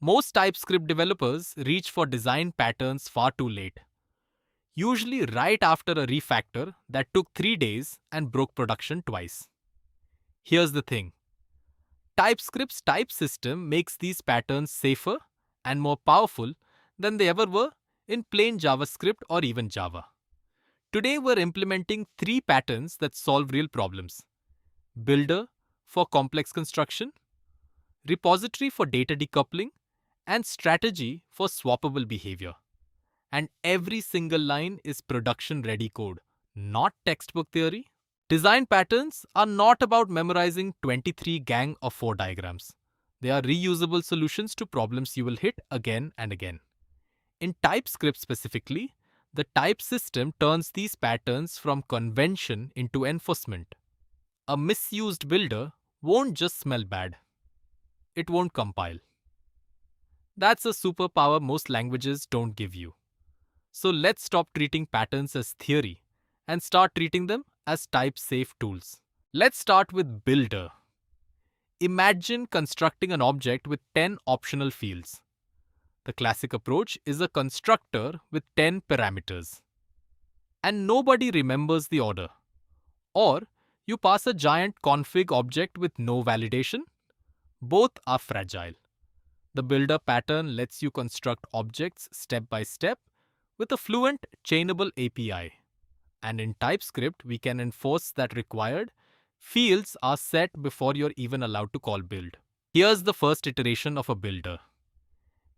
Most TypeScript developers reach for design patterns far too late, usually right after a refactor that took 3 days and broke production twice. Here's the thing. TypeScript's type system makes these patterns safer and more powerful than they ever were in plain JavaScript or even Java. Today we're implementing 3 patterns that solve real problems. Builder for complex construction, repository for data decoupling, and strategy for swappable behavior. And every single line is production-ready code, not textbook theory. Design patterns are not about memorizing 23 gang of 4 diagrams. They are reusable solutions to problems you will hit again and again. In TypeScript specifically, the type system turns these patterns from convention into enforcement. A misused builder won't just smell bad. It won't compile. That's a superpower most languages don't give you. So let's stop treating patterns as theory and start treating them as type-safe tools. Let's start with builder. Imagine constructing an object with 10 optional fields. The classic approach is a constructor with 10 parameters. And nobody remembers the order. Or you pass a giant config object with no validation. Both are fragile. The builder pattern lets you construct objects step by step with a fluent chainable API. And in TypeScript, we can enforce that required fields are set before you're even allowed to call build. Here's the first iteration of a builder.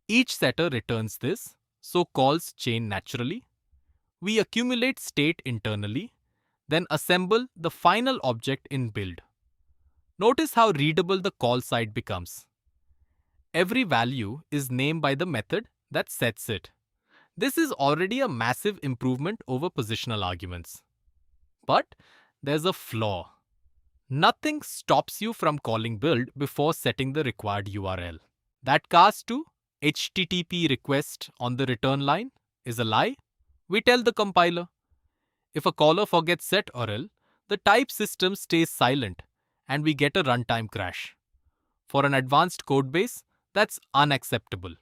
Each setter returns this, so calls chain naturally. We accumulate state internally, then assemble the final object in build. Notice how readable the call side becomes. Every value is named by the method that sets it. This is already a massive improvement over positional arguments. But there's a flaw. Nothing stops you from calling build before setting the required URL. That cast to HTTP request on the return line is a lie. We tell the compiler. If a caller forgets set URL, the type system stays silent and we get a runtime crash. For an advanced codebase, that's unacceptable.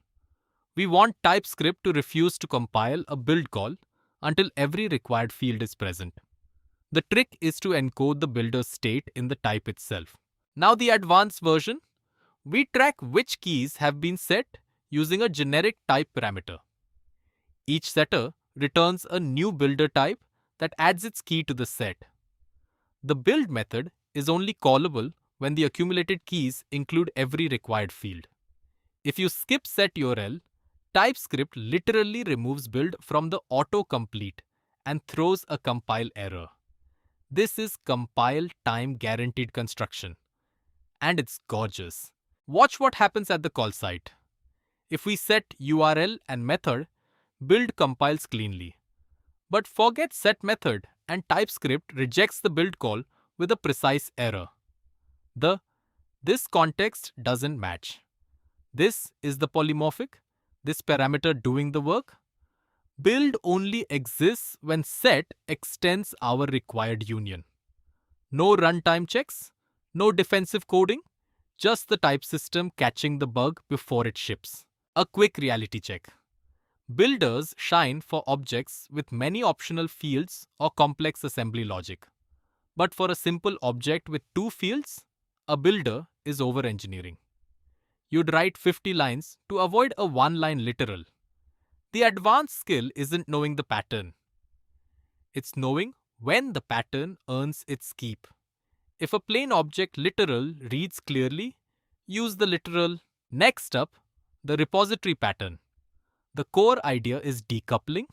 We want TypeScript to refuse to compile a build call until every required field is present. The trick is to encode the builder's state in the type itself. Now the advanced version, we track which keys have been set using a generic type parameter. Each setter returns a new builder type that adds its key to the set. The build method is only callable when the accumulated keys include every required field. If you skip set URL, TypeScript literally removes build from the autocomplete and throws a compile error. This is compile time guaranteed construction. And it's gorgeous. Watch what happens at the call site. If we set URL and method, build compiles cleanly. But forget set method and TypeScript rejects the build call with a precise error. This context doesn't match. This is the polymorphic, this parameter doing the work. Build only exists when set extends our required union. No runtime checks, no defensive coding, just the type system catching the bug before it ships. A quick reality check. Builders shine for objects with many optional fields or complex assembly logic. But for a simple object with 2 fields, a builder is over-engineering. You'd write 50 lines to avoid a 1-line literal. The advanced skill isn't knowing the pattern. It's knowing when the pattern earns its keep. If a plain object literal reads clearly, use the literal. Next up, the repository pattern. The core idea is decoupling.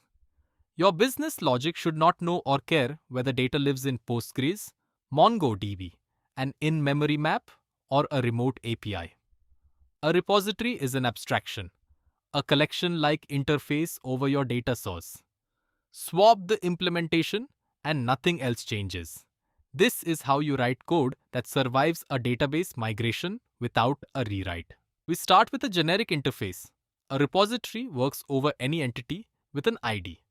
Your business logic should not know or care whether data lives in Postgres, MongoDB, an in-memory map, or a remote API. A repository is an abstraction, a collection-like interface over your data source. Swap the implementation and nothing else changes. This is how you write code that survives a database migration without a rewrite. We start with a generic interface. A repository works over any entity with an ID.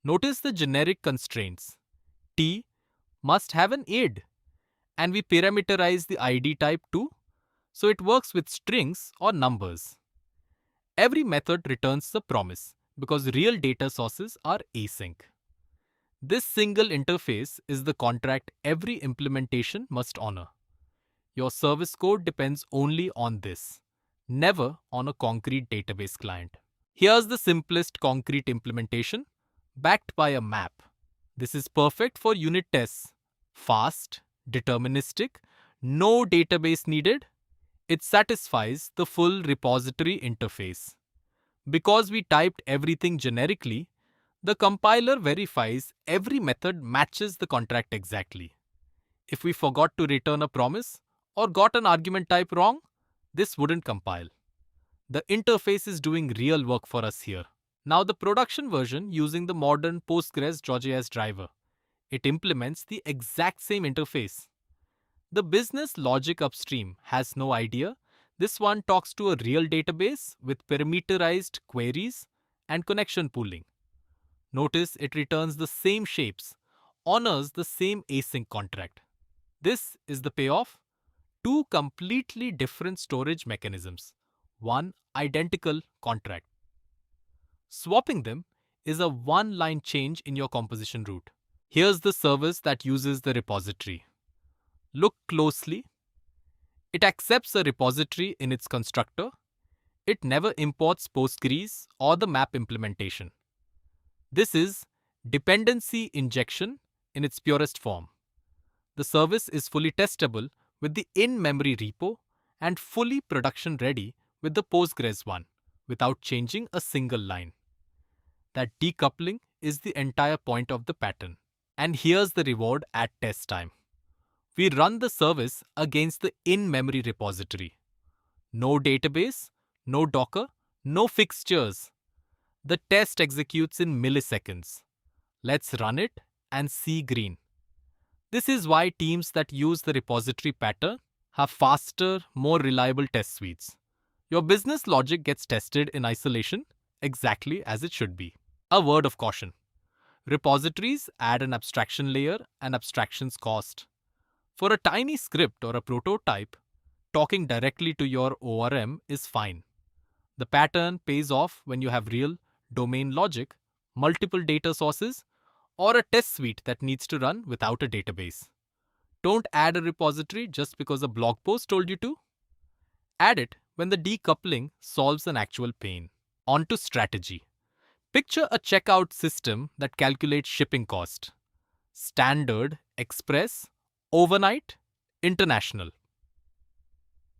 Notice the generic constraints. T must have an id, and we parameterize the ID type too, so it works with strings or numbers. Every method returns the promise because real data sources are async. This single interface is the contract every implementation must honor. Your service code depends only on this, never on a concrete database client. Here's the simplest concrete implementation, backed by a map. This is perfect for unit tests. Fast, deterministic, no database needed. It satisfies the full repository interface. Because we typed everything generically, the compiler verifies every method matches the contract exactly. If we forgot to return a promise or got an argument type wrong, this wouldn't compile. The interface is doing real work for us here. Now the production version using the modern Postgres George.js driver. It implements the exact same interface. The business logic upstream has no idea. This one talks to a real database with parameterized queries and connection pooling. Notice it returns the same shapes, honors the same async contract. This is the payoff. Two completely different storage mechanisms, one identical contract. Swapping them is a one-line change in your composition route. Here's the service that uses the repository. Look closely. It accepts a repository in its constructor. It never imports Postgres or the map implementation. This is dependency injection in its purest form. The service is fully testable with the in-memory repo and fully production ready with the Postgres one without changing a single line. That decoupling is the entire point of the pattern. And here's the reward at test time. We run the service against the in-memory repository. No database, no Docker, no fixtures. The test executes in milliseconds. Let's run it and see green. This is why teams that use the repository pattern have faster, more reliable test suites. Your business logic gets tested in isolation exactly as it should be. A word of caution. Repositories add an abstraction layer and abstractions cost. For a tiny script or a prototype, talking directly to your ORM is fine. The pattern pays off when you have real domain logic, multiple data sources, or a test suite that needs to run without a database. Don't add a repository just because a blog post told you to. Add it when the decoupling solves an actual pain. On to strategy. Picture a checkout system that calculates shipping cost. Standard, express, overnight, international.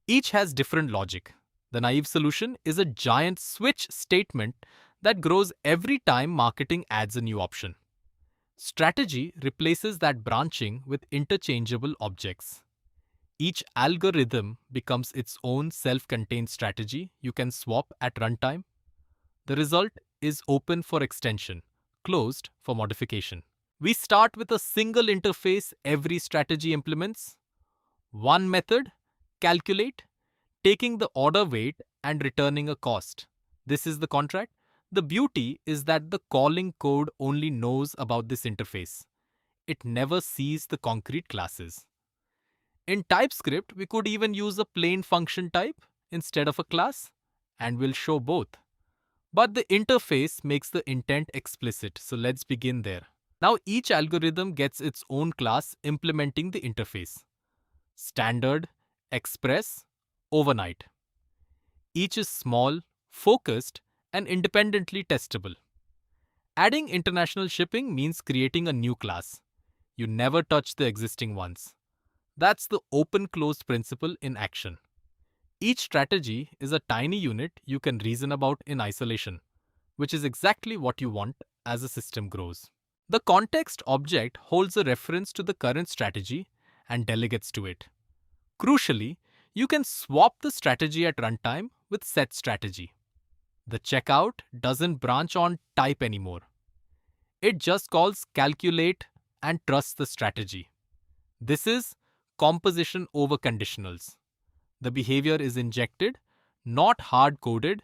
Each has different logic. The naive solution is a giant switch statement that grows every time marketing adds a new option. Strategy replaces that branching with interchangeable objects. Each algorithm becomes its own self-contained strategy you can swap at runtime. The result is open for extension, closed for modification. We start with a single interface every strategy implements. One method, calculate, taking the order weight and returning a cost. This is the contract. The beauty is that the calling code only knows about this interface. It never sees the concrete classes. In TypeScript, we could even use a plain function type instead of a class, and we'll show both. But the interface makes the intent explicit, so let's begin there. Now each algorithm gets its own class implementing the interface. Standard, express, overnight. Each is small, focused, and independently testable. Adding international shipping means creating a new class. You never touch the existing ones. That's the open-closed principle in action. Each strategy is a tiny unit you can reason about in isolation, which is exactly what you want as a system grows. The context object holds a reference to the current strategy and delegates to it. Crucially, you can swap the strategy at runtime with set strategy. The checkout doesn't branch on type anymore. It just calls calculate and trusts the strategy. This is composition over conditionals. The behavior is injected, not hard-coded,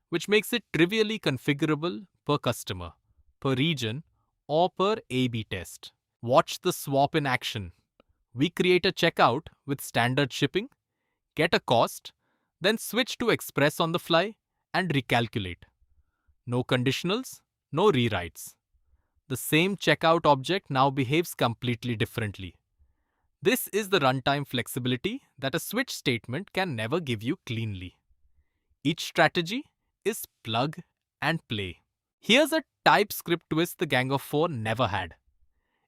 which makes it trivially configurable per customer, per region, or per A/B test. Watch the swap in action. We create a checkout with standard shipping, get a cost, then switch to express on the fly, and recalculate. No conditionals, no rewrites. The same checkout object now behaves completely differently. This is the runtime flexibility that a switch statement can never give you cleanly. Each strategy is plug and play. Here's a TypeScript twist the Gang of Four never had.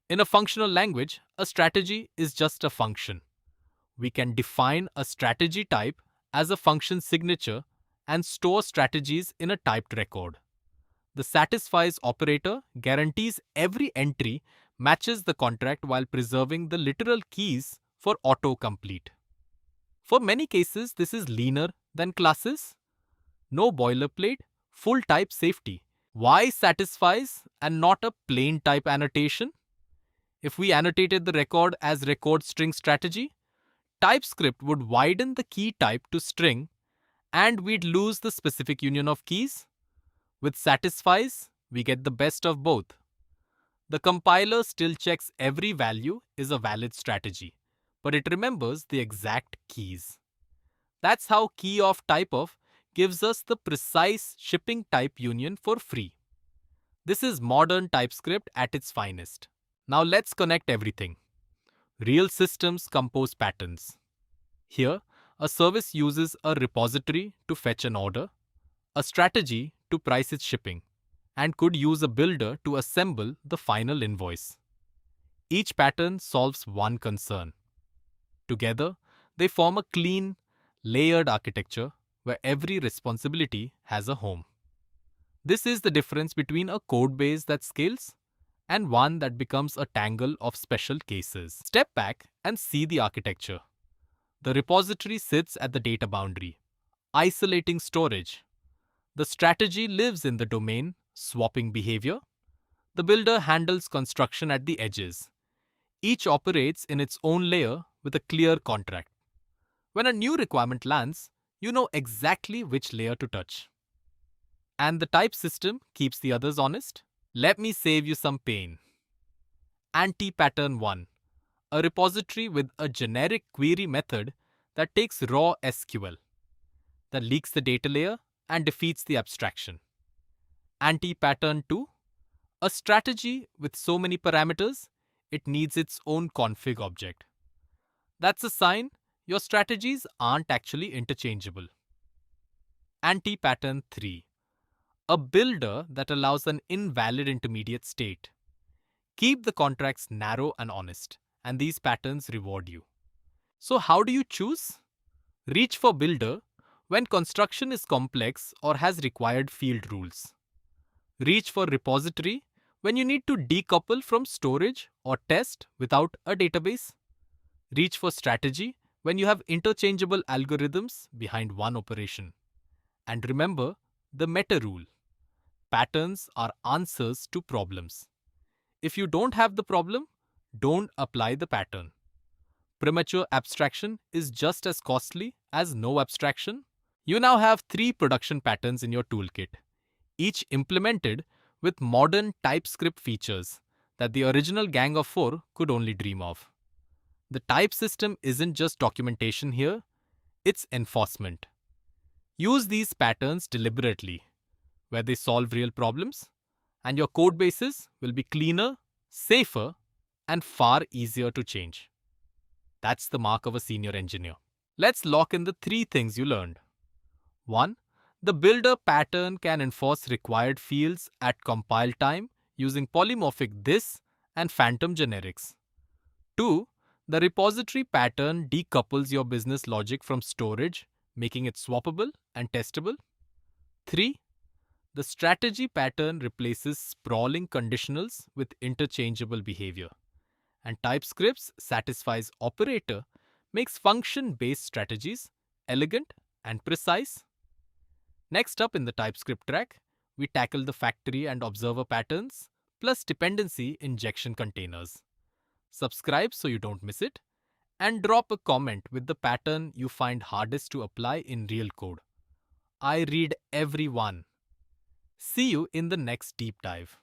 In a functional language, a strategy is just a function. We can define a strategy type as a function signature and store strategies in a typed record. The satisfies operator guarantees every entry matches the contract while preserving the literal keys for autocomplete. For many cases, this is leaner than classes. No boilerplate, full type safety. Why satisfies and not a plain type annotation? If we annotated the record as record string strategy, TypeScript would widen the key type to string and we'd lose the specific union of keys. With satisfies, we get the best of both. The compiler still checks every value is a valid strategy, but it remembers the exact keys. That's how key of type of gives us the precise shipping type union for free. This is modern TypeScript at its finest. Now let's connect everything. Real systems compose patterns. Here, a service uses a repository to fetch an order, a strategy to price its shipping, and could use a builder to assemble the final invoice. Each pattern solves one concern. Together, they form a clean, layered architecture where every responsibility has a home. This is the difference between a code base that scales and one that becomes a tangle of special cases. Step back and see the architecture. The repository sits at the data boundary, isolating storage. The strategy lives in the domain, swapping behavior. The builder handles construction at the edges. Each operates in its own layer with a clear contract. When a new requirement lands, you know exactly which layer to touch. And the type system keeps the others honest. Let me save you some pain. Anti-pattern 1. A repository with a generic query method that takes raw SQL, that leaks the data layer and defeats the abstraction. Anti-pattern 2. A strategy with so many parameters, it needs its own config object. That's a sign your strategies aren't actually interchangeable. Anti-pattern 3. A builder that allows an invalid intermediate state. Keep the contracts narrow and honest, and these patterns reward you. So how do you choose? Reach for builder when construction is complex or has required field rules. Reach for repository when you need to decouple from storage or test without a database. Reach for strategy when you have interchangeable algorithms behind one operation. And remember the meta rule. Patterns are answers to problems. If you don't have the problem, don't apply the pattern. Premature abstraction is just as costly as no abstraction. You now have 3 production patterns in your toolkit, each implemented with modern TypeScript features that the original Gang of Four could only dream of. The type system isn't just documentation here, it's enforcement. Use these patterns deliberately, where they solve real problems, and your code bases will be cleaner, safer, and far easier to change. That's the mark of a senior engineer. Let's lock in the 3 things you learned. 1. The builder pattern can enforce required fields at compile time using polymorphic this and phantom generics. 2. The repository pattern decouples your business logic from storage, making it swappable and testable. 3. The strategy pattern replaces sprawling conditionals with interchangeable behavior. And TypeScript's satisfies operator makes function-based strategies elegant and precise. Next up in the TypeScript track, we tackle the factory and observer patterns, plus dependency injection containers. Subscribe so you don't miss it, and drop a comment with the pattern you find hardest to apply in real code. I read every one. See you in the next deep dive.